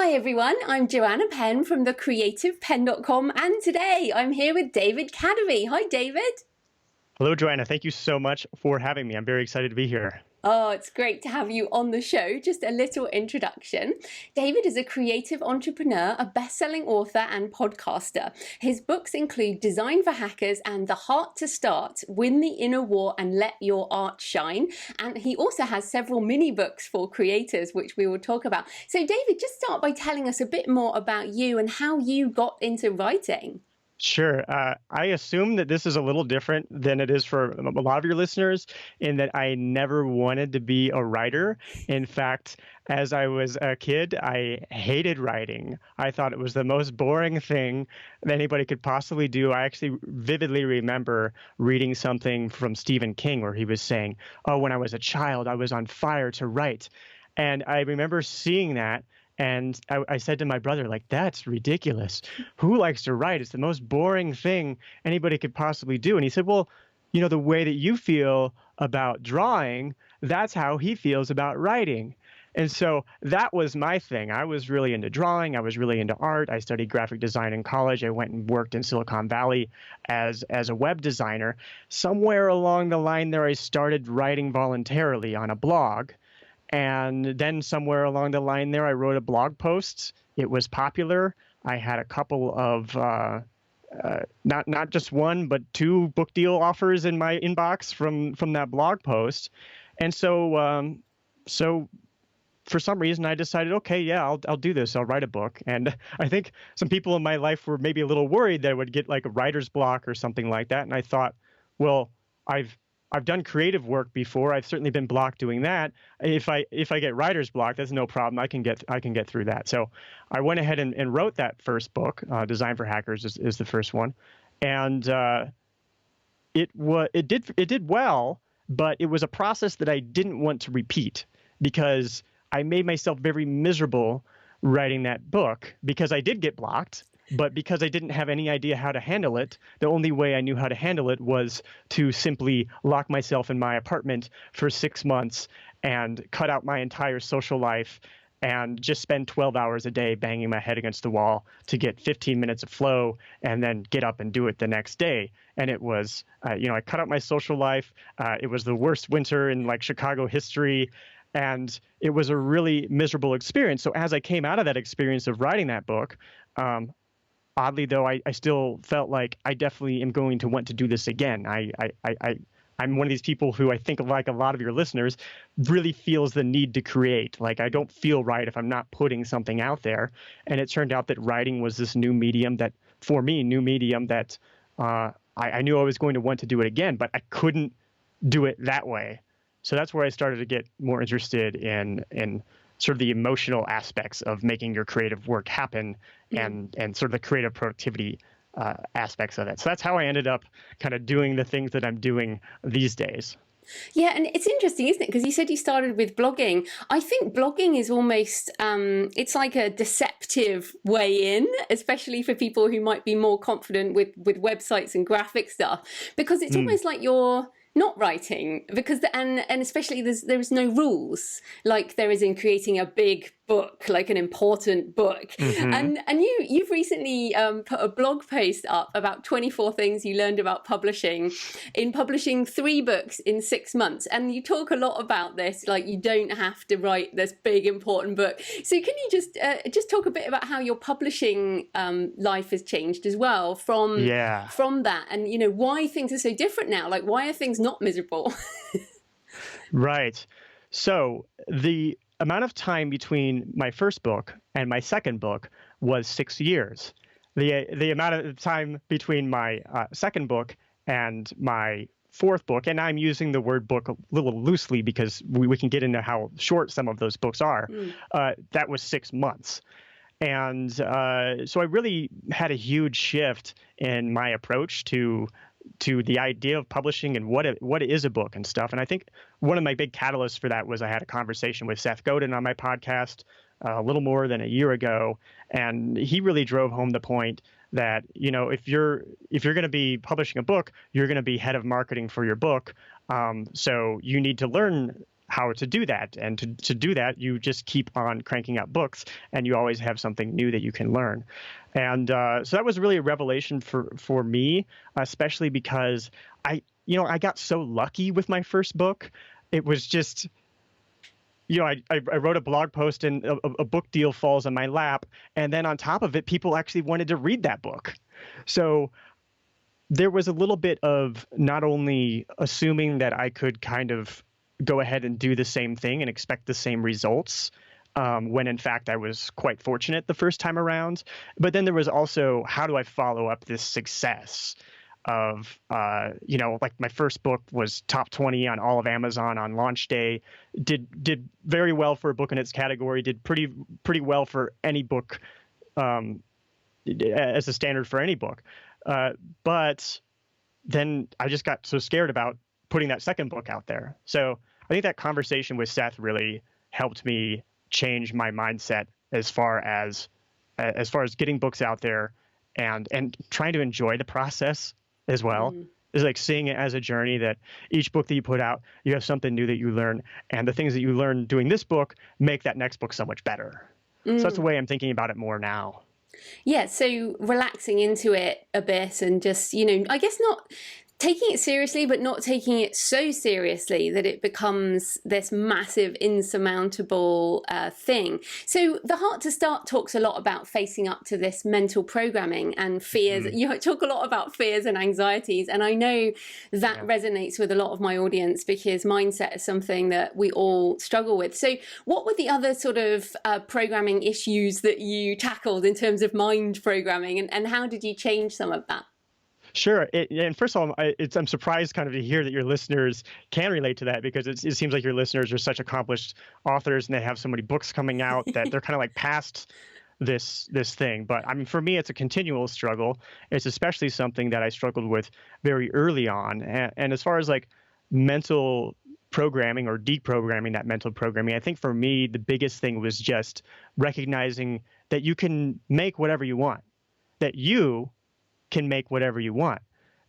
Hi everyone, I'm Joanna Penn from thecreativepenn.com, and today I'm here with David Kadavy. Hi David. Hello, Joanna. Thank you so much for having me. I'm very excited to be here. Oh, it's great to have you on the show. Just a little introduction. David is a creative entrepreneur, a best-selling author and podcaster. His books include Design for Hackers and The Heart to Start, Win the Inner War and Let Your Art Shine. And he also has several mini books for creators, which we will talk about. So David, just start by telling us a bit more about you and how you got into writing. Sure. I assume that this is a little different than it is for a lot of your listeners in that I never wanted to be a writer. In fact, as I was a kid, I hated writing. I thought it was the most boring thing that anybody could possibly do. I actually vividly remember reading something from Stephen King where he was saying, "Oh, when I was a child, I was on fire to write." And I remember seeing that. And I said to my brother, like, that's ridiculous. Who likes to write? It's the most boring thing anybody could possibly do. And he said, well, the way that you feel about drawing, that's how he feels about writing. And so that was my thing. I was really into drawing. I was really into art. I studied graphic design in college. I went and worked in Silicon Valley as a web designer. Somewhere along the line there, I started writing voluntarily on a blog. And then somewhere along the line there, I wrote a blog post. It was popular. I had a couple of, not just one, but two book deal offers in my inbox from that blog post. And so for some reason, I decided, okay, yeah, I'll do this. I'll write a book. And I think some people in my life were maybe a little worried that I would get like a writer's block or something like that. And I thought, well, I've done creative work before. I've certainly been blocked doing that. If I get writer's block, that's no problem. I can get through that. So I went ahead and wrote that first book. Design for Hackers is the first one, and it did well, but it was a process that I didn't want to repeat because I made myself very miserable writing that book because I did get blocked. But because I didn't have any idea how to handle it, the only way I knew how to handle it was to simply lock myself in my apartment for 6 months and cut out my entire social life and just spend 12 hours a day banging my head against the wall to get 15 minutes of flow and then get up and do it the next day. And it was, I cut out my social life. It was the worst winter in like Chicago history. And it was a really miserable experience. So as I came out of that experience of writing that book, oddly, though, I still felt like I definitely am going to want to do this again. I'm one of these people who I think, like a lot of your listeners, really feels the need to create. Like I don't feel right if I'm not putting something out there. And it turned out that writing was this new medium that, for me, I knew I was going to want to do it again, but I couldn't do it that way. So that's where I started to get more interested in sort of the emotional aspects of making your creative work happen and sort of the creative productivity aspects of it. So that's how I ended up kind of doing the things that I'm doing these days. Yeah, and it's interesting, isn't it? Because you said you started with blogging. I think blogging is almost, it's like a deceptive way in, especially for people who might be more confident with websites and graphic stuff, because it's almost like you're not writing, because and especially there's no rules like there is in creating a big book, like an important book. And you've recently put a blog post up about 24 things you learned about publishing in publishing 3 books in 6 months, and you talk a lot about this, like you don't have to write this big important book. So can you just talk a bit about how your publishing life has changed as well from that, and why things are so different now? Like, why are things not miserable? Right. So the amount of time between my first book and my second book was 6 years. The amount of time between my second book and my fourth book, and I'm using the word book a little loosely because we can get into how short some of those books are, that was 6 months. And so I really had a huge shift in my approach to the idea of publishing and what is a book and stuff. And I think one of my big catalysts for that was I had a conversation with Seth Godin on my podcast a little more than a year ago, and he really drove home the point that if you're going to be publishing a book, you're going to be head of marketing for your book. So you need to learn how to do that. And to do that, you just keep on cranking out books, and you always have something new that you can learn. And so that was really a revelation for me, especially because I got so lucky with my first book. It was just, I wrote a blog post and a book deal falls in my lap. And then on top of it, people actually wanted to read that book. So there was a little bit of not only assuming that I could kind of go ahead and do the same thing and expect the same results, when in fact I was quite fortunate the first time around. But then there was also, how do I follow up this success of, like my first book was top 20 on all of Amazon on launch day, did very well for a book in its category, did pretty well for any book, as a standard for any book. But then I just got so scared about putting that second book out there. So I think that conversation with Seth really helped me change my mindset as far as getting books out there and trying to enjoy the process as well. It's like seeing it as a journey, that each book that you put out, you have something new that you learn, and the things that you learn doing this book make that next book so much better. So that's the way I'm thinking about it more now. Yeah, so relaxing into it a bit and just, I guess not taking it seriously, but not taking it so seriously that it becomes this massive, insurmountable thing. So the Heart to Start talks a lot about facing up to this mental programming and fears. You talk a lot about fears and anxieties, and I know that resonates with a lot of my audience, because mindset is something that we all struggle with. So what were the other sort of programming issues that you tackled in terms of mind programming, and how did you change some of that? Sure. And first of all, I'm surprised kind of to hear that your listeners can relate to that, because it seems like your listeners are such accomplished authors and they have so many books coming out that they're kind of like past this thing. But I mean, for me, it's a continual struggle. It's especially something that I struggled with very early on. And as far as like mental programming or deprogramming that mental programming, I think for me, the biggest thing was just recognizing that you can make whatever you want, that you can make whatever you want.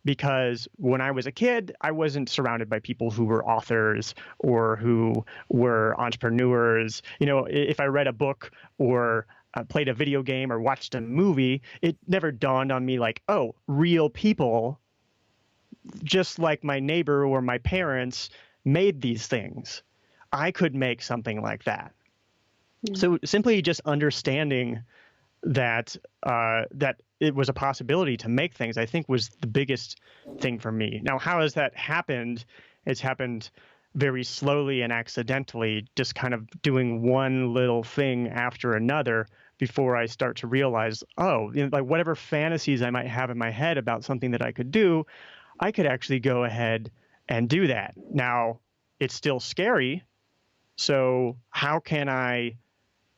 Because when I was a kid, I wasn't surrounded by people who were authors or who were entrepreneurs. If I read a book or played a video game or watched a movie, it never dawned on me like, oh, real people, just like my neighbor or my parents, made these things. I could make something like that. So simply just understanding that it was a possibility to make things, I think, was the biggest thing for me. Now, how has that happened? It's happened very slowly and accidentally, just kind of doing one little thing after another before I start to realize, like whatever fantasies I might have in my head about something that I could do, I could actually go ahead and do that. Now, it's still scary. So how can I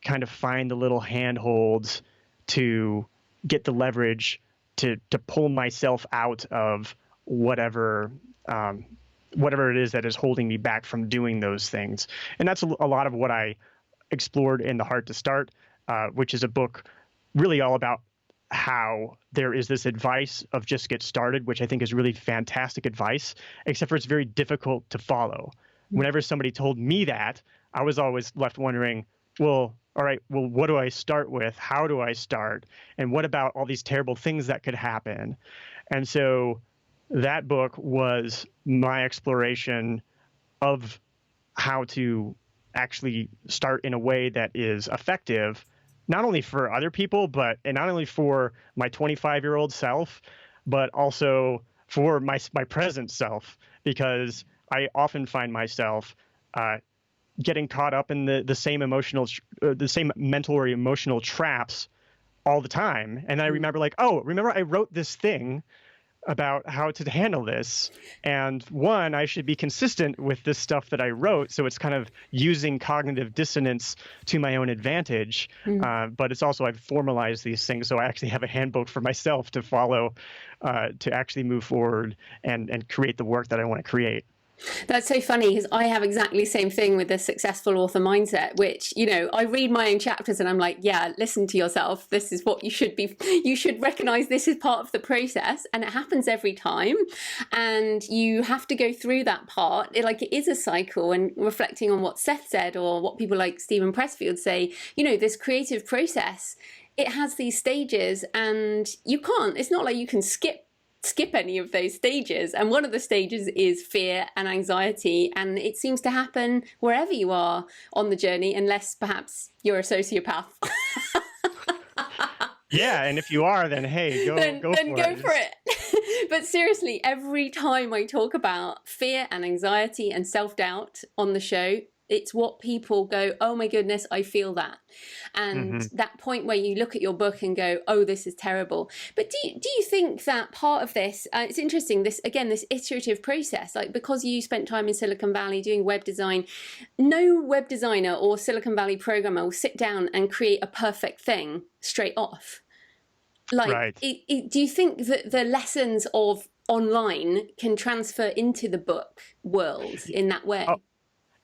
kind of find the little handholds to get the leverage to pull myself out of whatever it is that is holding me back from doing those things? And that's a lot of what I explored in The Heart to Start, which is a book really all about how there is this advice of just get started, which I think is really fantastic advice, except for it's very difficult to follow. Whenever somebody told me that, I was always left wondering, well, all right, well, what do I start with? How do I start? And what about all these terrible things that could happen? And so that book was my exploration of how to actually start in a way that is effective, not only for other people, and not only for my 25-year-old self, but also for my present self, because I often find myself getting caught up in the same mental or emotional traps all the time. And I remember remember I wrote this thing about how to handle this. And one, I should be consistent with this stuff that I wrote. So it's kind of using cognitive dissonance to my own advantage. But it's also, I've formalized these things. So I actually have a handbook for myself to follow, to actually move forward and create the work that I want to create. That's so funny because I have exactly the same thing with the successful author mindset, which, I read my own chapters and I'm like, yeah, listen to yourself. This is what you should be. You should recognize this is part of the process and it happens every time. And you have to go through that part. It is a cycle, and reflecting on what Seth said or what people like Stephen Pressfield say, this creative process, it has these stages and it's not like you can skip any of those stages. And one of the stages is fear and anxiety, and it seems to happen wherever you are on the journey, unless perhaps you're a sociopath. Yeah, and if you are, then hey, go for it. But seriously, every time I talk about fear and anxiety and self-doubt on the show, it's what people go, oh my goodness, I feel that. And that point where you look at your book and go, oh, this is terrible. But do you think that part of this, it's interesting, this iterative process, like because you spent time in Silicon Valley doing web design, no web designer or Silicon Valley programmer will sit down and create a perfect thing straight off. Like, right. Do you think that the lessons of online can transfer into the book world in that way? Oh,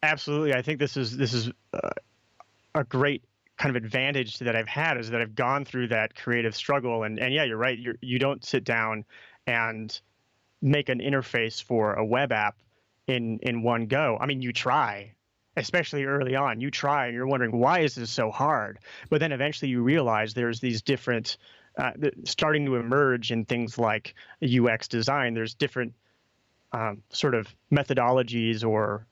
absolutely. I think this is a great kind of advantage that I've had, is that I've gone through that creative struggle. And yeah, you're right. You don't sit down and make an interface for a web app in one go. I mean, you try, especially early on. You try and you're wondering, why is this so hard? But then eventually you realize there's these different starting to emerge in things like UX design. There's different sort of methodologies or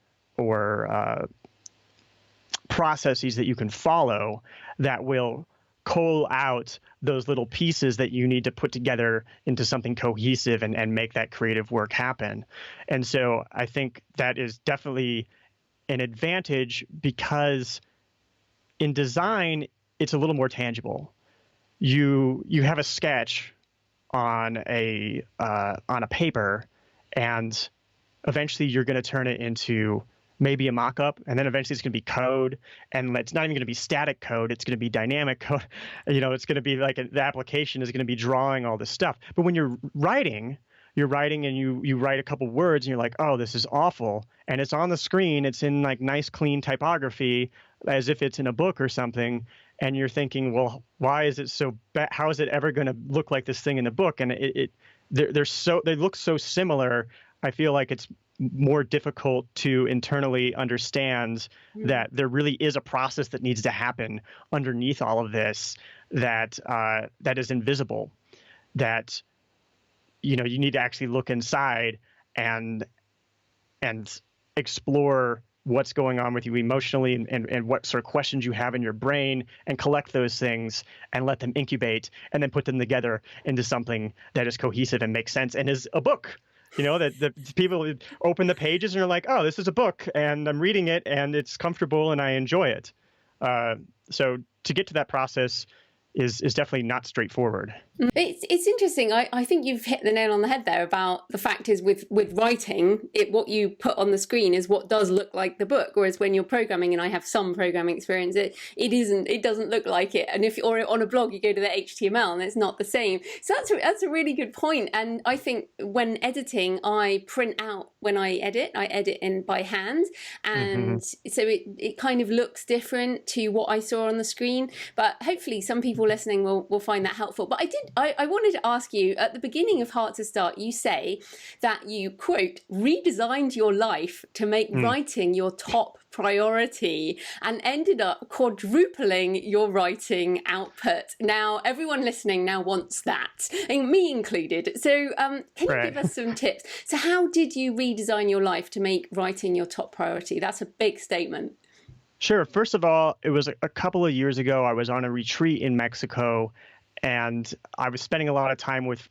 processes that you can follow that will cull out those little pieces that you need to put together into something cohesive and make that creative work happen. And so I think that is definitely an advantage, because in design, it's a little more tangible. You have a sketch on a paper, and eventually you're going to turn it into maybe a mock-up, and then eventually it's going to be code, and it's not even going to be static code. It's going to be dynamic code. It's going to be like the application is going to be drawing all this stuff. But when you're writing and you write a couple words and you're like, oh, this is awful. And it's on the screen. It's in like nice, clean typography as if it's in a book or something. And you're thinking, well, why is it so bad? How is it ever going to look like this thing in the book? And they look so similar. I feel like it's more difficult to internally understand that there really is a process that needs to happen underneath all of this that is invisible, that you need to actually look inside and explore what's going on with you emotionally and what sort of questions you have in your brain, and collect those things and let them incubate and then put them together into something that is cohesive and makes sense and is a book. That the people open the pages and are like, oh, this is a book and I'm reading it and it's comfortable and I enjoy it. So to get to that process is definitely not straightforward. It's interesting. I think you've hit the nail on the head there about the fact is with writing, what you put on the screen is what does look like the book. Whereas when you're programming, and I have some programming experience, it doesn't look like it. And or on a blog, you go to the HTML and it's not the same. So that's a really good point. And I think when editing, I print out when I edit in by hand. And so it kind of looks different to what I saw on the screen. But hopefully some people listening will find that helpful. But I wanted to ask you, at the beginning of Heart to Start, you say that you, quote, redesigned your life to make writing your top priority and ended up quadrupling your writing output. Now, everyone listening now wants that, and me included. So can you give us some tips? So how did you redesign your life to make writing your top priority? That's a big statement. Sure. First of all, it was a couple of years ago. I was on a retreat in Mexico, and I was spending a lot of time with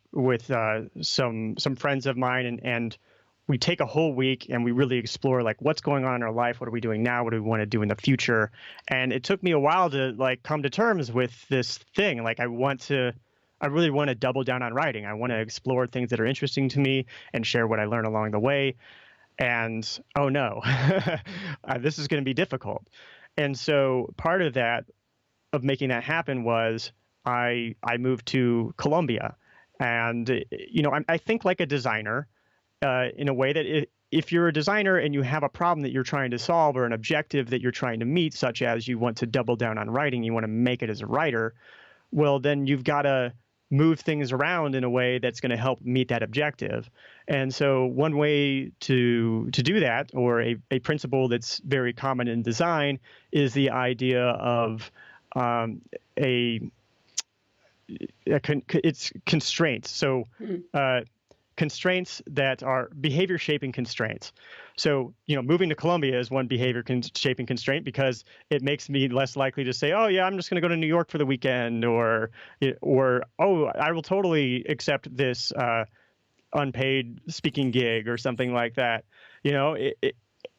some friends of mine, and we take a whole week and we really explore like what's going on in our life, what are we doing now, what do we want to do in the future. And it took me a while to like come to terms with this thing. Like I really want to double down on writing. I want to explore things that are interesting to me and share what I learn along the way. And oh no, this is going to be difficult. And so part of making that happen was I moved to Colombia, and I think like a designer in a way that if you're a designer and you have a problem that you're trying to solve or an objective that you're trying to meet, such as you want to double down on writing, you want to make it as a writer, well, then you've got to move things around in a way that's going to help meet that objective. And so one way to do that, or a principle that's very common in design, is the idea of it's constraints. So constraints that are behavior shaping constraints. So, moving to Colombia is one behavior shaping constraint because it makes me less likely to say, oh yeah, I'm just going to go to New York for the weekend, or oh, I will totally accept this unpaid speaking gig or something like that.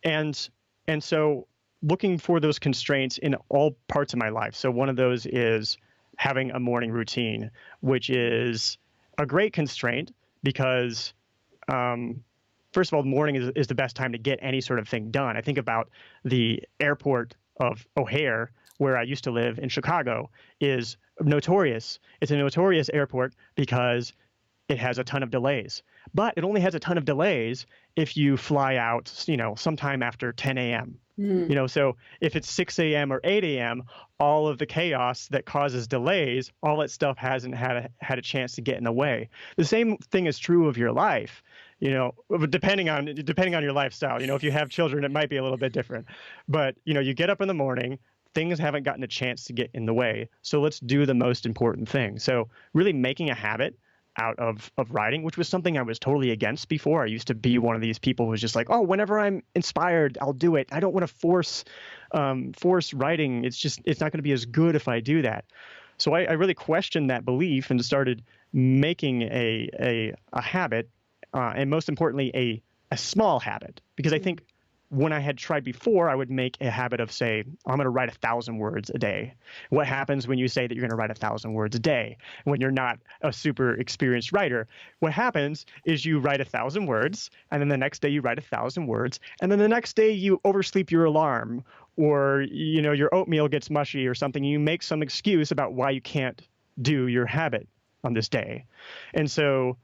And so looking for those constraints in all parts of my life. So one of those is having a morning routine, which is a great constraint because, first of all, the morning is the best time to get any sort of thing done. I think about the airport of O'Hare, where I used to live in Chicago, is notorious. It's a notorious airport because it has a ton of delays. But it only has a ton of delays if you fly out, sometime after 10 a.m. So if it's 6 a.m. or 8 a.m., all of the chaos that causes delays, all that stuff hasn't had a chance to get in the way. The same thing is true of your life, depending on your lifestyle. If you have children, it might be a little bit different. But, you get up in the morning, things haven't gotten a chance to get in the way. So let's do the most important thing. So really making a habit out of writing, which was something I was totally against before. I used to be one of these people who was just like, oh, whenever I'm inspired, I'll do it. I don't want to force writing. It's not going to be as good if I do that. So I really questioned that belief and started making a habit, and most importantly, a small habit, because I think when I had tried before, I would make a habit of, say, I'm going to write 1,000 words a day. What happens when you say that you're going to write 1,000 words a day when you're not a super experienced writer? What happens is you write 1,000 words, and then the next day you write 1,000 words, and then the next day you oversleep your alarm, or your oatmeal gets mushy or something. You make some excuse about why you can't do your habit on this day. And so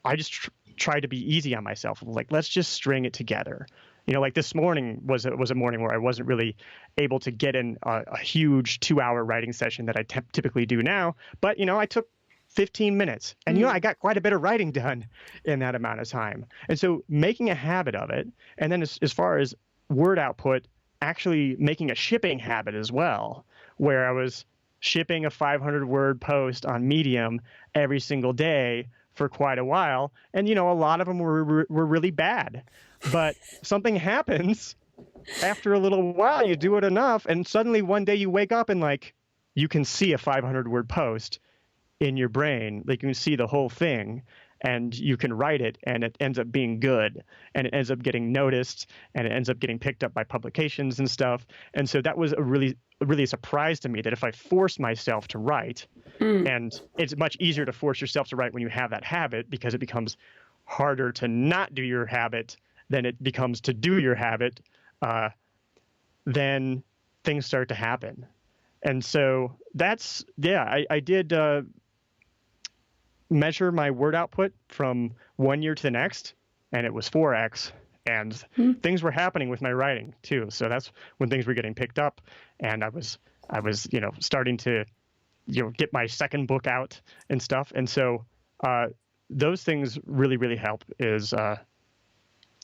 I just tried to be easy on myself. Like, let's just string it together. Like this morning was a morning where I wasn't really able to get in a huge 2-hour writing session that I typically do now. But, I took 15 minutes and, I got quite a bit of writing done in that amount of time. And so making a habit of it. And then as far as word output, actually making a shipping habit as well, where I was shipping a 500-word post on Medium every single day for quite a while. And, a lot of them were really bad. But something happens after a little while, you do it enough, and suddenly one day you wake up and you can see a 500-word post in your brain. Like, you can see the whole thing, and you can write it, and it ends up being good, and it ends up getting noticed, and it ends up getting picked up by publications and stuff. And so that was really a surprise to me, that if I force myself to write, and it's much easier to force yourself to write when you have that habit, because it becomes harder to not do your habit than it becomes to do your habit, then things start to happen. And so I did measure my word output from 1 year to the next, and it was 4x. And things were happening with my writing too. So that's when things were getting picked up, and I was starting to get my second book out and stuff. And so those things really help, is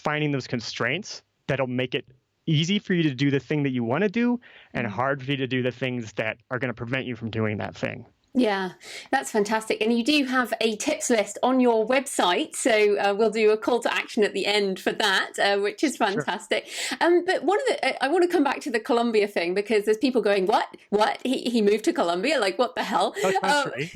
finding those constraints that'll make it easy for you to do the thing that you want to do, and hard for you to do the things that are going to prevent you from doing that thing. Yeah, that's fantastic. And you do have a tips list on your website. So we'll do a call to action at the end for that, which is fantastic. Sure. But I want to come back to the Colombia thing, because there's people going, what? He moved to Colombia? Like, what the hell? No country.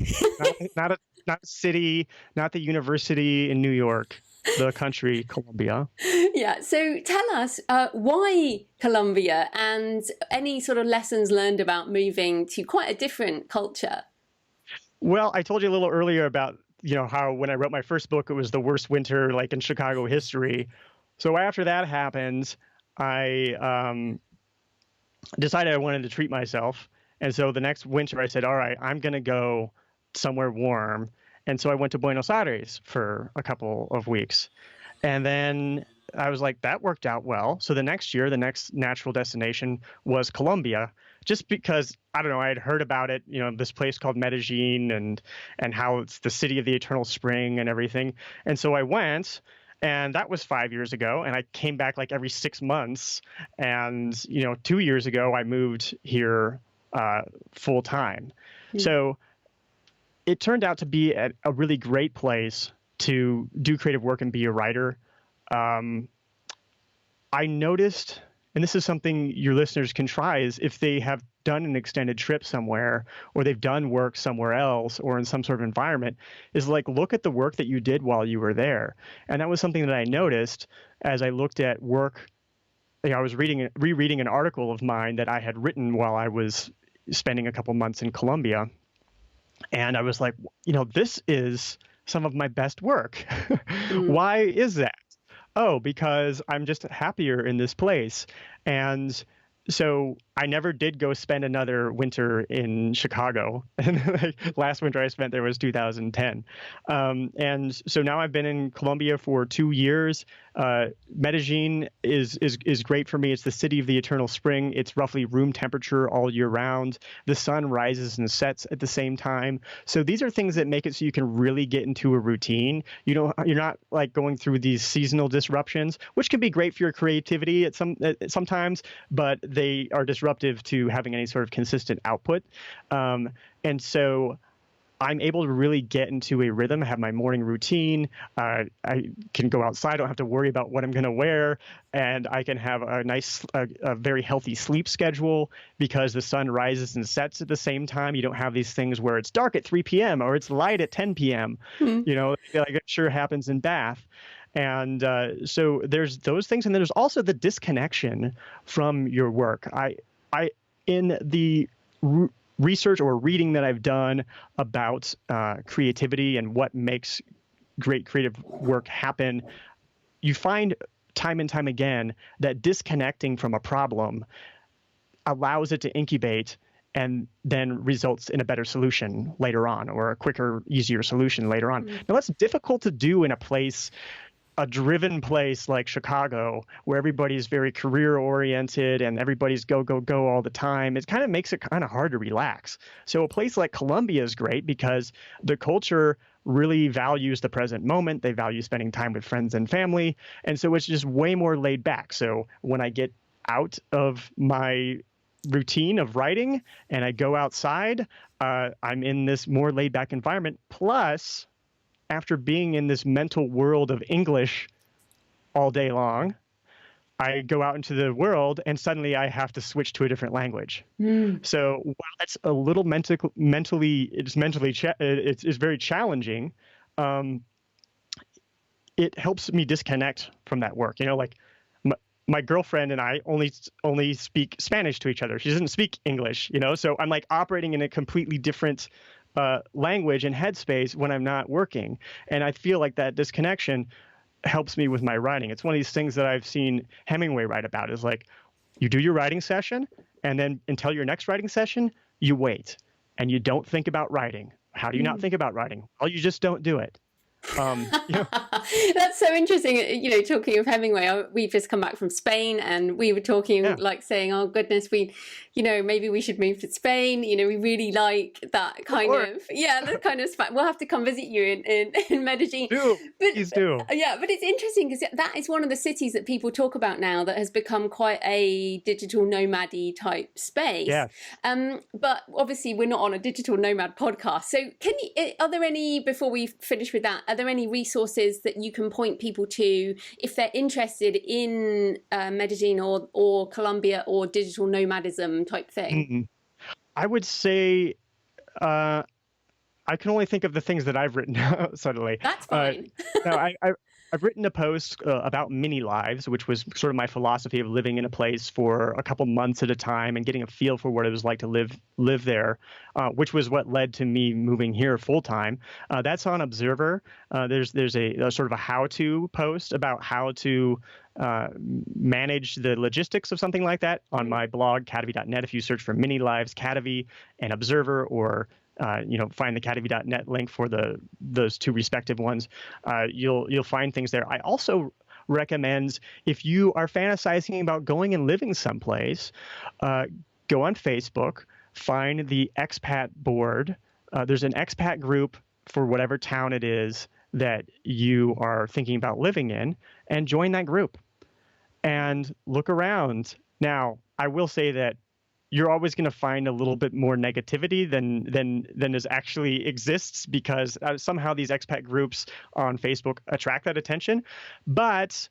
not a city, not the university in New York. The country, Colombia. Yeah. So tell us why Colombia, and any sort of lessons learned about moving to quite a different culture. Well, I told you a little earlier about, how when I wrote my first book, it was the worst winter in Chicago history. So after that happened, I decided I wanted to treat myself. And so the next winter I said, all right, I'm going to go somewhere warm. And so I went to Buenos Aires for a couple of weeks. And then I was like, that worked out well. So the next year, the next natural destination was Colombia, just because I don't know, I had heard about it, this place called Medellin and how it's the city of the eternal spring and everything. And so I went, and that was 5 years ago, and I came back like every 6 months. And 2 years ago, I moved here full time. So it turned out to be a really great place to do creative work and be a writer. I noticed, and this is something your listeners can try, is if they have done an extended trip somewhere, or they've done work somewhere else, or in some sort of environment, is like, look at the work that you did while you were there. And that was something that I noticed as I looked at work. I was rereading an article of mine that I had written while I was spending a couple months in Colombia. And I was like, this is some of my best work. Why is that? Oh, because I'm just happier in this place. And so I never did go spend another winter in Chicago. And last winter I spent there was 2010. And so now I've been in Colombia for 2 years. Medellin is great for me. It's the city of the eternal spring. It's roughly room temperature all year round. The sun rises and sets at the same time. So these are things that make it so you can really get into a routine. You're not like going through these seasonal disruptions, which can be great for your creativity sometimes, but they are disruptive to having any sort of consistent output. And so I'm able to really get into a rhythm, have my morning routine. I can go outside. I don't have to worry about what I'm going to wear. And I can have a very healthy sleep schedule because the sun rises and sets at the same time. You don't have these things where it's dark at 3 p.m. or it's light at 10 p.m. Like it sure happens in Bath. And so there's those things. And then there's also the disconnection from your work. In the research or reading that I've done about creativity and what makes great creative work happen, you find time and time again that disconnecting from a problem allows it to incubate and then results in a better solution later on, or a quicker, easier solution later on. Now, that's difficult to do in a driven place like Chicago, where everybody's very career oriented and everybody's go, go, go all the time. It kind of makes it kind of hard to relax. So a place like Colombia is great because the culture really values the present moment. They value spending time with friends and family. And so it's just way more laid back. So when I get out of my routine of writing and I go outside, I'm in this more laid back environment. Plus, after being in this mental world of English all day long, I go out into the world and suddenly I have to switch to a different language. So while that's a little it's very challenging. It helps me disconnect from that work. Like my girlfriend and I only speak Spanish to each other. She doesn't speak English. So I'm like operating in a completely different language and headspace when I'm not working. And I feel like that disconnection helps me with my writing. It's one of these things that I've seen Hemingway write about, is like, you do your writing session, and then until your next writing session, you wait and you don't think about writing. How do you not think about writing? Well, you just don't do it. That's so interesting. Talking of Hemingway, we've just come back from Spain, and we were talking like saying, "Oh goodness, maybe we should move to Spain." We really like that kind of that kind of spot. We'll have to come visit you in Medellin. Please do. But it's interesting because that is one of the cities that people talk about now that has become quite a digital nomad-y type space. Yeah. But obviously, we're not on a digital nomad podcast. So, are there any, before we finish with that, are there any resources that you can point people to if they're interested in Medellin or Colombia or digital nomadism type thing? I would say I can only think of the things that I've written suddenly. That's fine. I've written a post about mini lives, which was sort of my philosophy of living in a place for a couple months at a time and getting a feel for what it was like to live there, which was what led to me moving here full time. That's on Observer. There's a sort of a how-to post about how to manage the logistics of something like that on my blog, Kadavy.net. If you search for mini lives, Kadavy and Observer, or find the Kadavy.net link for those two respective ones, you'll find things there. I also recommends, if you are fantasizing about going and living someplace, go on Facebook, find the expat board. There's an expat group for whatever town it is that you are thinking about living in, and join that group and look around. Now, I will say that you're always going to find a little bit more negativity than is actually exists, because somehow these expat groups on Facebook attract that attention. But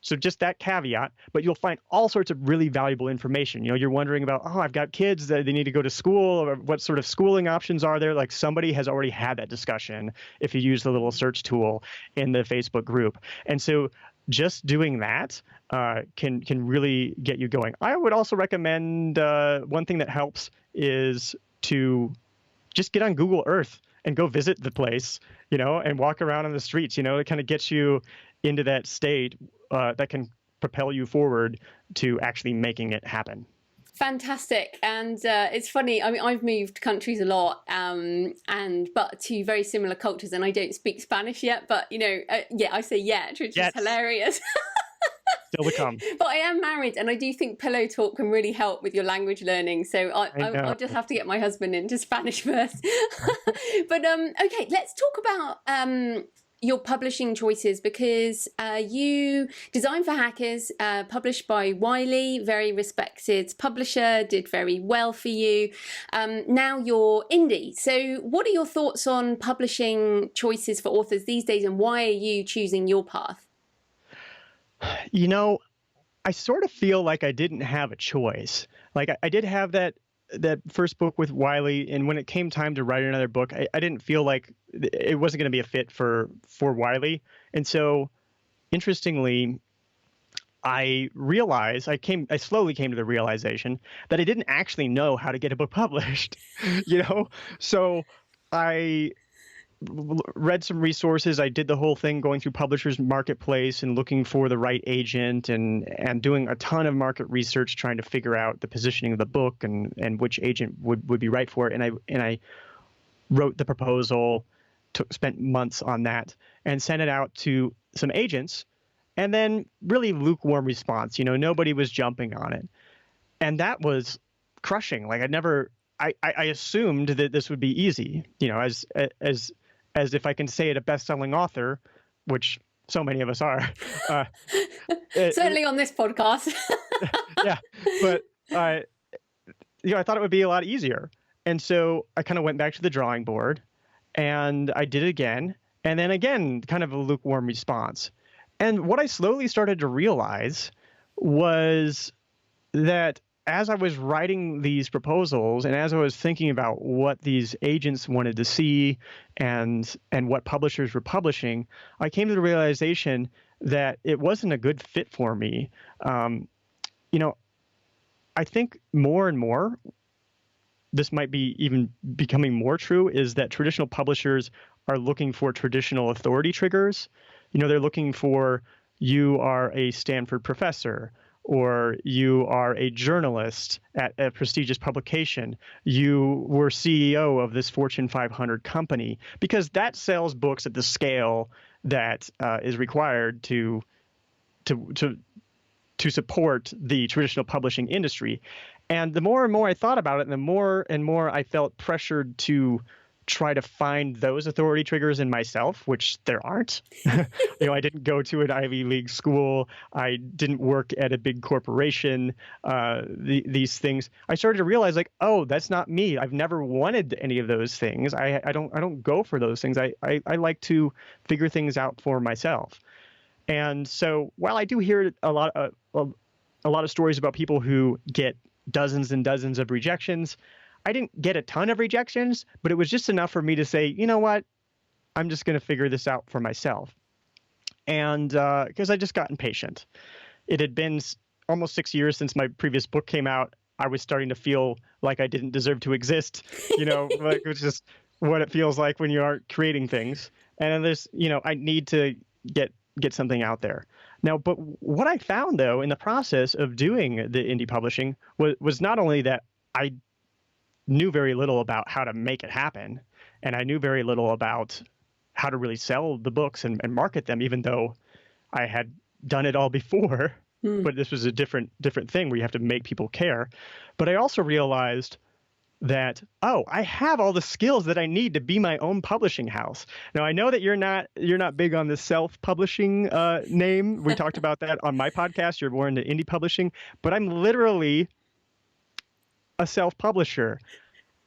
so just that caveat, but you'll find all sorts of really valuable information. You're wondering about, oh, I've got kids that they need to go to school, or what sort of schooling options are there? Like, somebody has already had that discussion if you use the little search tool in the Facebook group. And so just doing that can really get you going. I would also recommend one thing that helps is to just get on Google Earth and go visit the place, and walk around on the streets. It kind of gets you into that state that can propel you forward to actually making it happen. Fantastic. And it's funny, I mean, I've moved countries a lot, but to very similar cultures, and I don't speak Spanish yet, but I say yet, which is hilarious. Still to come. But I am married, and I do think pillow talk can really help with your language learning. So I'll just have to get my husband into Spanish first. But okay, let's talk about your publishing choices, because you Design for Hackers, published by Wiley, very respected publisher, did very well for you. Now you're indie. So what are your thoughts on publishing choices for authors these days, and why are you choosing your path? I sort of feel like I didn't have a choice. Like, I did have that first book with Wiley, and when it came time to write another book, I didn't feel like it wasn't going to be a fit for Wiley. And so, interestingly, I slowly came to the realization that I didn't actually know how to get a book published. So I read some resources. I did the whole thing going through Publishers Marketplace and looking for the right agent, and doing a ton of market research, trying to figure out the positioning of the book and which agent would be right for it. And I wrote the proposal, spent months on that, and sent it out to some agents, and then really lukewarm response. Nobody was jumping on it. And that was crushing. Like, I assumed that this would be easy, as if I can say it, a best-selling author, which so many of us are. Certainly on this podcast. Yeah, but I thought it would be a lot easier. And so I kind of went back to the drawing board, and I did it again, and then again, kind of a lukewarm response. And what I slowly started to realize was that as I was writing these proposals, and as I was thinking about what these agents wanted to see and what publishers were publishing, I came to the realization that it wasn't a good fit for me. I think more and more, this might be even becoming more true, is that traditional publishers are looking for traditional authority triggers. They're looking for, you are a Stanford professor, or you are a journalist at a prestigious publication, you were CEO of this Fortune 500 company, because that sells books at the scale that is required to support the traditional publishing industry. And the more and more I thought about it, and the more and more I felt pressured to try to find those authority triggers in myself, which there aren't. I didn't go to an Ivy League school. I didn't work at a big corporation. These things, I started to realize, like, oh, that's not me. I've never wanted any of those things. I don't go for those things. I like to figure things out for myself. And so while I do hear a lot of stories about people who get dozens and dozens of rejections, I didn't get a ton of rejections, but it was just enough for me to say, you know what, I'm just going to figure this out for myself. And because I just got impatient. It had been almost 6 years since my previous book came out. I was starting to feel like I didn't deserve to exist, like, it was just what it feels like when you aren't creating things. And there's, I need to get something out there. Now, but what I found, though, in the process of doing the indie publishing was not only that I knew very little about how to make it happen, and I knew very little about how to really sell the books and market them, even though I had done it all before, Hmm. but this was a different thing where you have to make people care. But I also realized that, oh, I have all the skills that I need to be my own publishing house. Now, I know that you're not big on the self-publishing name. We talked about that on my podcast. You're more into indie publishing, but I'm literally a self-publisher.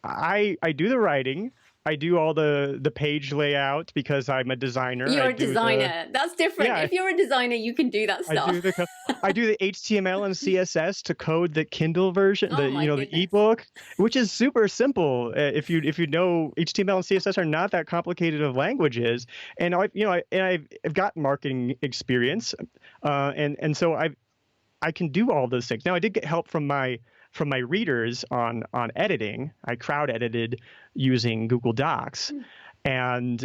I do the writing. I do all the page layout because I'm a designer. You're I a do the designer. That's different. yeah, If you're a designer, you can do that I stuff. do the I do the HTML and CSS to code the Kindle version, Oh the my the goodness. ebook, which is super simple. If you know, HTML and CSS are not that complicated of languages, and I've got marketing experience, and so I can do all those things. Now I did get help from my readers on editing. I crowd edited using Google Docs, and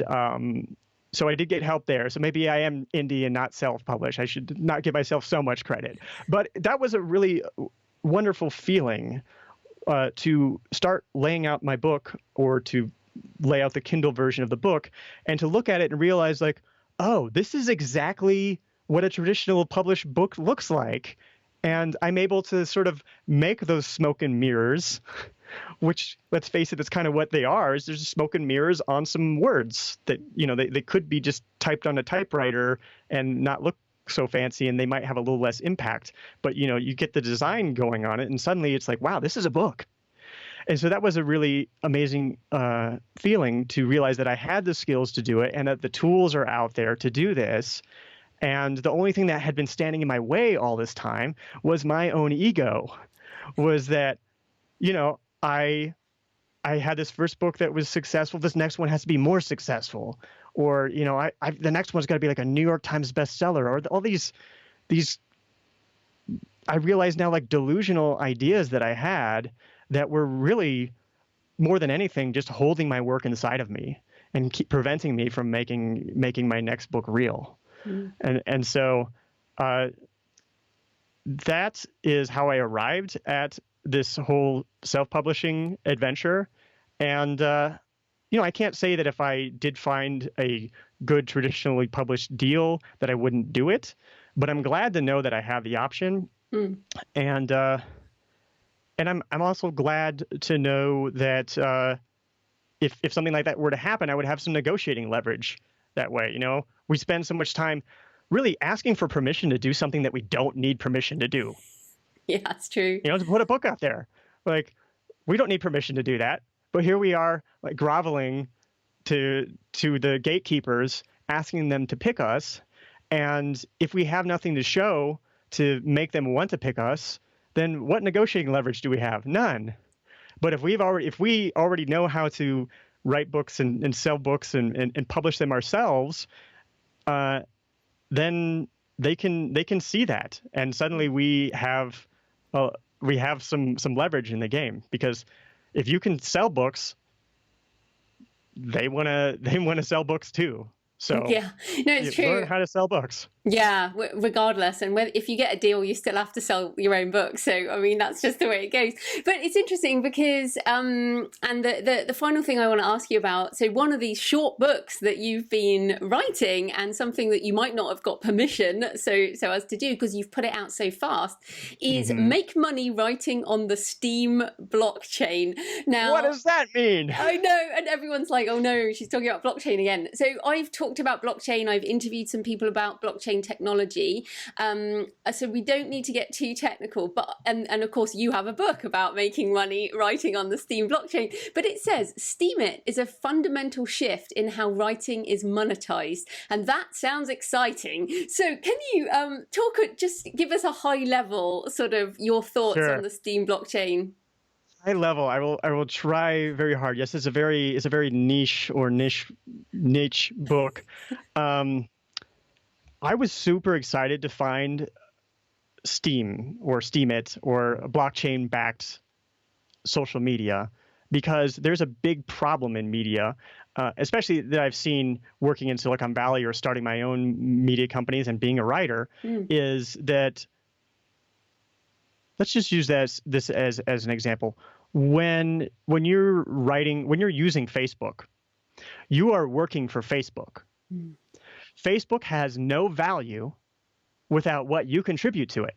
so I did get help there. So maybe I am indie and not self-published. I should not give myself so much credit. But that was a really wonderful feeling to start laying out my book, or to lay out the Kindle version of the book, and to look at it and realize, like, oh, this is exactly what a traditional published book looks like. And I'm able to sort of make those smoke and mirrors, which, let's face it, that's kind of what they are. Is there's smoke and mirrors on some words that, they could be just typed on a typewriter and not look so fancy, and they might have a little less impact. But, you get the design going on it, and suddenly it's like, wow, this is a book. And so that was a really amazing feeling, to realize that I had the skills to do it, and that the tools are out there to do this. And the only thing that had been standing in my way all this time was my own ego. Was that, I had this first book that was successful. This next one has to be more successful, or the next one's got to be like a New York Times bestseller, or all these. I realize now, like, delusional ideas that I had that were really, more than anything, just holding my work inside of me and keep preventing me from making my next book real. And so that is how I arrived at this whole self-publishing adventure. And I can't say that if I did find a good traditionally published deal that I wouldn't do it, but I'm glad to know that I have the option. And I'm also glad to know that if something like that were to happen, I would have some negotiating leverage that way. We spend so much time really asking for permission to do something that we don't need permission to do. Yeah, that's true. To put a book out there. Like, we don't need permission to do that. But here we are, like, groveling to the gatekeepers, asking them to pick us. And if we have nothing to show to make them want to pick us, then what negotiating leverage do we have? None. But if we already know how to write books and sell books and publish them ourselves, then they can see that, and suddenly we have some leverage in the game, because if you can sell books, they want to sell books too. So yeah, no, it's true. Learn how to sell books. Yeah, regardless. And if you get a deal, you still have to sell your own book. So, I mean, that's just the way it goes. But it's interesting because, and the final thing I want to ask you about, so one of these short books that you've been writing, and something that you might not have got permission so as to do because you've put it out so fast, is Make Money Writing on the Steam Blockchain. Now, what does that mean? I know. And everyone's like, oh no, she's talking about blockchain again. So I've talked about blockchain. I've interviewed some people about blockchain technology, so we don't need to get too technical, but and of course you have a book about making money writing on the Steam blockchain, but it says Steemit is a fundamental shift in how writing is monetized, and that sounds exciting. So can you just give us a high level sort of your thoughts Sure. on the Steam blockchain? High level, I will try very hard. Yes, it's a very niche book. I was super excited to find Steam or Steemit or blockchain-backed social media, because there's a big problem in media, especially that I've seen working in Silicon Valley or starting my own media companies and being a writer, is that, let's just use this as an example. When you're using Facebook, you are working for Facebook. Facebook has no value without what you contribute to it.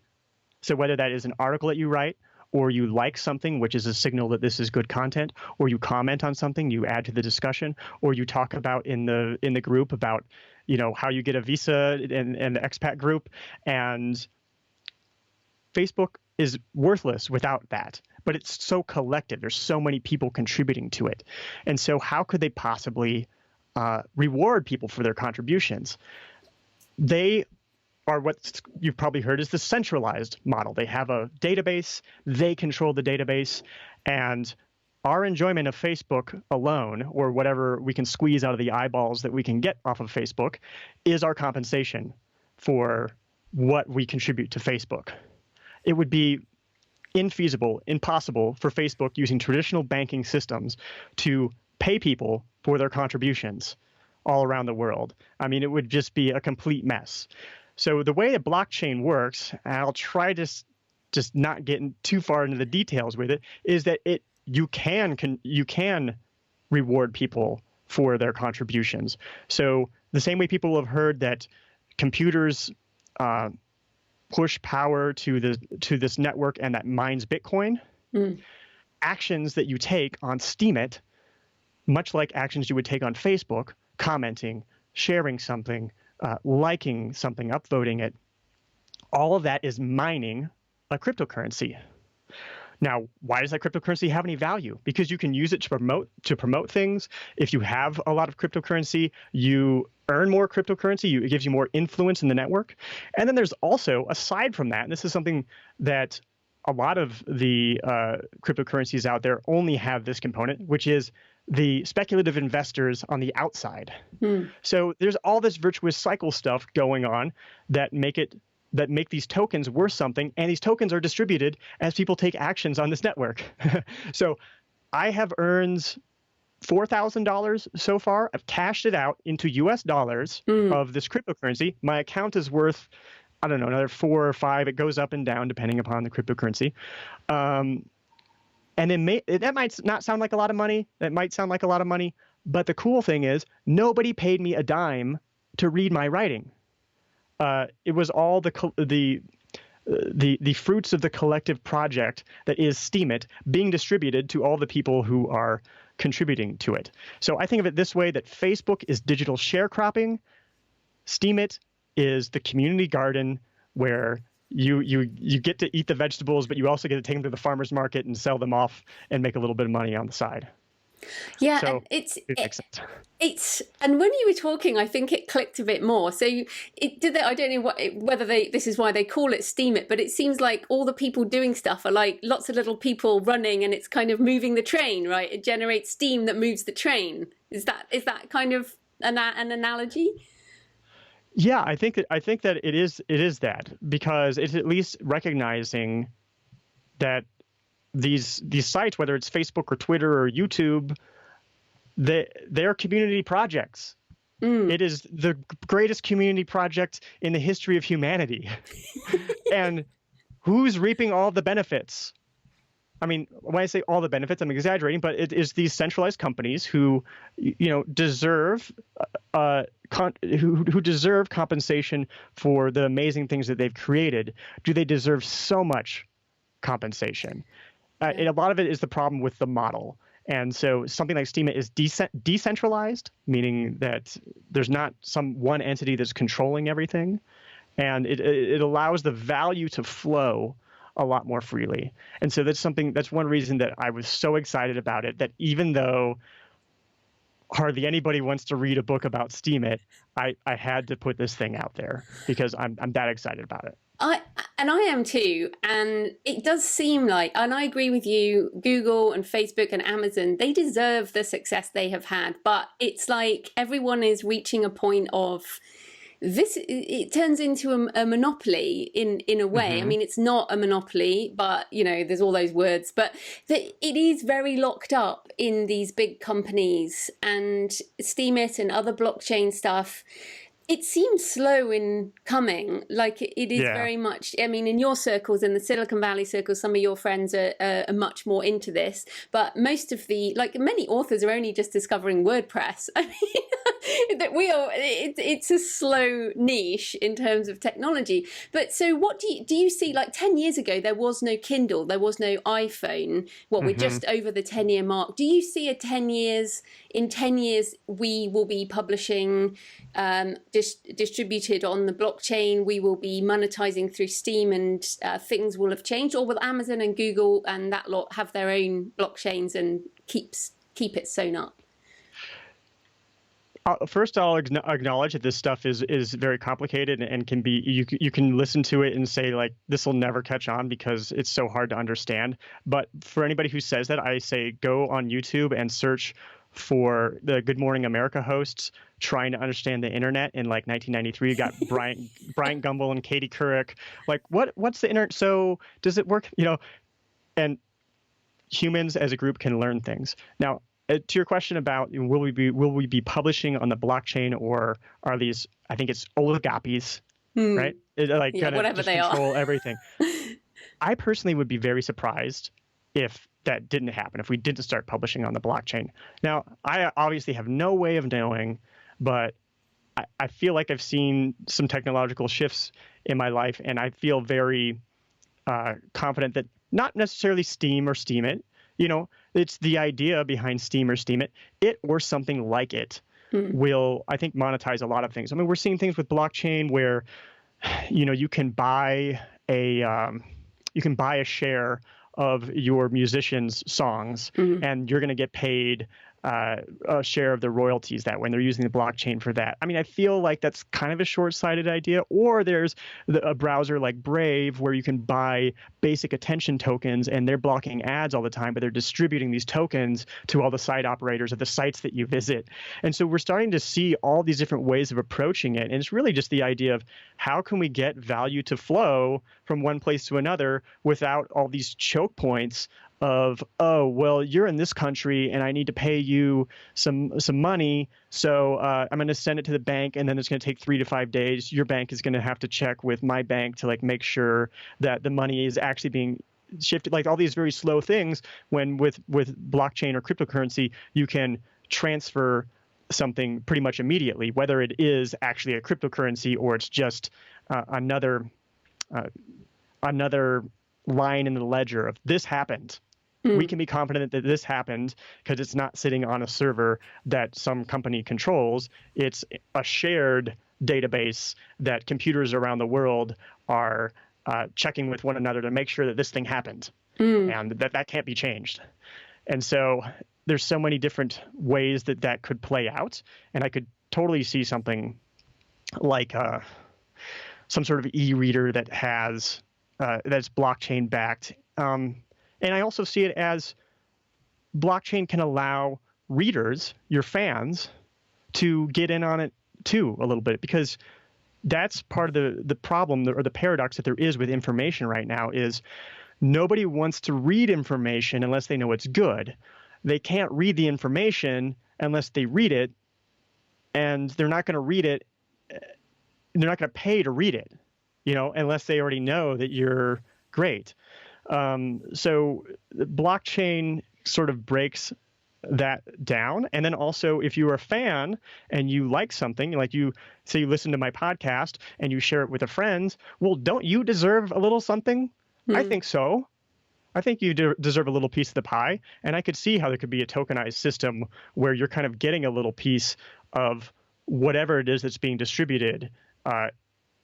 So whether that is an article that you write, or you like something, which is a signal that this is good content, or you comment on something, you add to the discussion, or you talk about in the group about, how you get a visa in the expat group. And Facebook is worthless without that, but it's so collective. There's so many people contributing to it. And so how could they possibly reward people for their contributions? They are what you've probably heard is the centralized model. They have a database, they control the database, and our enjoyment of Facebook alone, or whatever we can squeeze out of the eyeballs that we can get off of Facebook, is our compensation for what we contribute to Facebook. It would be infeasible, impossible for Facebook using traditional banking systems to pay people for their contributions all around the world. I mean, it would just be a complete mess. So the way a blockchain works, and I'll try to just not get too far into the details with it, is that you can reward people for their contributions. So the same way people have heard that computers push power to this network and that mines Bitcoin, actions that you take on Steemit, much like actions you would take on Facebook, commenting, sharing something, liking something, upvoting it, all of that is mining a cryptocurrency. Now, why does that cryptocurrency have any value? Because you can use it to promote things. If you have a lot of cryptocurrency, you earn more cryptocurrency. It gives you more influence in the network. And then there's also, aside from that, and this is something that a lot of the cryptocurrencies out there only have this component, which is the speculative investors on the outside. So there's all this virtuous cycle stuff going on that make these tokens worth something, and these tokens are distributed as people take actions on this network. So I have earned $4,000 so far. I've cashed it out into US dollars of this cryptocurrency. My account is worth, I don't know, another 4 or 5. It goes up and down depending upon the cryptocurrency. And that might not sound like a lot of money. That might sound like a lot of money. But the cool thing is nobody paid me a dime to read my writing. It was all the fruits of the collective project that is Steemit being distributed to all the people who are contributing to it. So I think of it this way, that Facebook is digital sharecropping. Steemit is the community garden where you get to eat the vegetables, but you also get to take them to the farmer's market and sell them off and make a little bit of money on the side. Yeah, so and it's and when you were talking, I think it clicked a bit more. So I don't know whether this is why they call it Steemit, but it seems like all the people doing stuff are like lots of little people running, and it's kind of moving the train, right? It generates steam that moves the train. Is that kind of an analogy? Yeah, I think that it is that, because it's at least recognizing that these sites, whether it's Facebook or Twitter or YouTube, they're community projects. It is the greatest community project in the history of humanity. And who's reaping all the benefits? I mean, when I say all the benefits, I'm exaggerating, but it is these centralized companies who, deserve who deserve compensation for the amazing things that they've created. Do they deserve so much compensation? And a lot of it is the problem with the model. And so something like Steemit is decentralized, meaning that there's not some one entity that's controlling everything, and it allows the value to flow a lot more freely. And so that's one reason that I was so excited about it, that even though hardly anybody wants to read a book about Steemit, I had to put this thing out there because I'm that excited about it. I am too, and it does seem like, and I agree with you, Google and Facebook and Amazon, they deserve the success they have had, but it's like everyone is reaching a point of this, it turns into a monopoly in a way. I mean, it's not a monopoly, but there's all those words, but it is very locked up in these big companies, and Steemit and other blockchain stuff, it seems slow in coming. Like it is very much, I mean, in your circles, in the Silicon Valley circles, some of your friends are much more into this, but most of many authors are only just discovering WordPress. I mean, that we are it's a slow niche in terms of technology. But so what do you see, like 10 years ago there was no Kindle, there was no iPhone, what we're Hmm. just over the 10-year mark. Do you see in 10 years we will be publishing distributed on the blockchain, we will be monetizing through Steam, and things will have changed? Or will Amazon and Google and that lot have their own blockchains and keep it sewn up? First, I'll acknowledge that this stuff is very complicated and can be you can listen to it and say like this will never catch on because it's so hard to understand. But for anybody who says that, I say go on YouTube and search for the Good Morning America hosts trying to understand the internet in like 1993. You got Bryant Gumbel and Katie Couric. Like what's the internet? So does it work? And humans as a group can learn things. Now, to your question about will we be publishing on the blockchain, or are these, I think it's oligopolies, right? Like Yeah, kind of whatever just they control are. everything. I personally would be very surprised if that didn't happen, if we didn't start publishing on the blockchain. Now, I obviously have no way of knowing, but I feel like I've seen some technological shifts in my life, and I feel very confident that not necessarily Steam or Steam It, it's the idea behind Steam or Steam It or something like it will, I think, monetize a lot of things. I mean, we're seeing things with blockchain where, you can buy a share of your musician's songs, and you're going to get paid a share of the royalties that when they're using the blockchain for that. I mean, I feel like that's kind of a short-sighted idea. Or there's a browser like Brave where you can buy basic attention tokens, and they're blocking ads all the time, but they're distributing these tokens to all the site operators of the sites that you visit. And so we're starting to see all these different ways of approaching it. And it's really just the idea of how can we get value to flow from one place to another without all these choke points of, oh, well, you're in this country and I need to pay you some money, so I'm going to send it to the bank, and then it's going to take 3 to 5 days. Your bank is going to have to check with my bank to like make sure that the money is actually being shifted. Like all these very slow things. When with blockchain or cryptocurrency, you can transfer something pretty much immediately, whether it is actually a cryptocurrency or it's just another line in the ledger of this happened. We can be confident that this happened because it's not sitting on a server that some company controls. It's a shared database that computers around the world are checking with one another to make sure that this thing happened, and that can't be changed. And so there's so many different ways that could play out, and I could totally see something like some sort of e-reader that has that's blockchain backed. And I also see it as blockchain can allow readers, your fans, to get in on it too a little bit, because that's part of the problem or the paradox that there is with information right now is nobody wants to read information unless they know it's good. They can't read the information unless they read it, and they're not going to read it. They're not going to pay to read it, unless they already know that you're great. So blockchain sort of breaks that down. And then also, if you're a fan and you like something, like you say you listen to my podcast and you share it with a friend, well, don't you deserve a little something? I think so. I think you deserve a little piece of the pie. And I could see how there could be a tokenized system where you're kind of getting a little piece of whatever it is that's being distributed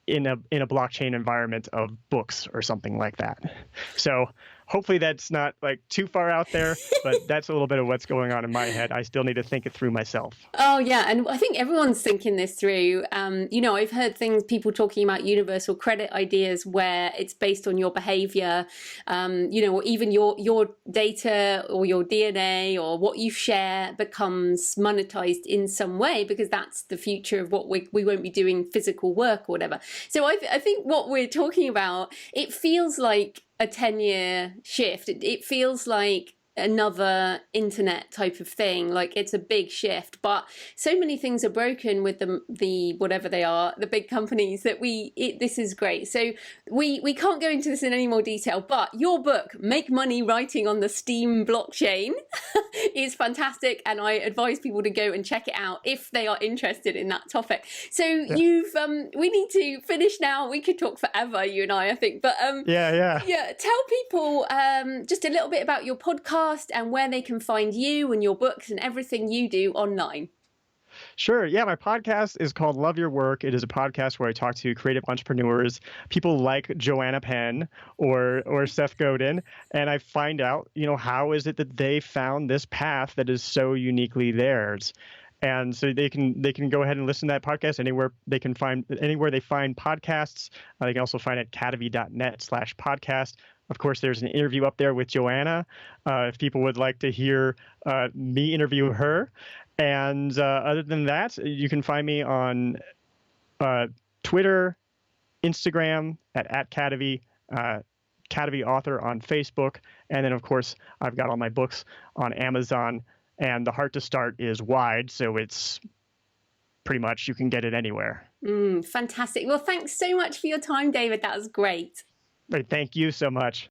in a blockchain environment of books or something like that. So hopefully that's not like too far out there, but that's a little bit of what's going on in my head. I still need to think it through myself. Oh yeah, and I think everyone's thinking this through. I've heard people talking about universal credit ideas where it's based on your behavior, or even your data or your DNA or what you share becomes monetized in some way, because that's the future of what we won't be doing physical work or whatever. So I think what we're talking about, it feels like a 10-year shift. It feels like another internet type of thing. Like it's a big shift, but so many things are broken with the whatever they are, the big companies, that this is great. So we can't go into this in any more detail, but your book, Make Money Writing on the Steam Blockchain, is fantastic, and I advise people to go and check it out if they are interested in that topic. So you've we need to finish now. We could talk forever, you and I think, but yeah, tell people just a little bit about your podcast and where they can find you and your books and everything you do online. Sure. Yeah, my podcast is called Love Your Work. It is a podcast where I talk to creative entrepreneurs, people like Joanna Penn or Seth Godin, and I find out, how is it that they found this path that is so uniquely theirs. And so they can go ahead and listen to that podcast anywhere they find podcasts. They can also find it at kadavy.net/podcast. Of course, there's an interview up there with Joanna, if people would like to hear me interview her. And other than that, you can find me on Twitter, Instagram at Kadavy, Kadavy Author on Facebook. And then, of course, I've got all my books on Amazon. And The Heart to Start is wide, so it's pretty much you can get it anywhere. Fantastic. Well, thanks so much for your time, David. That was great. Thank you so much.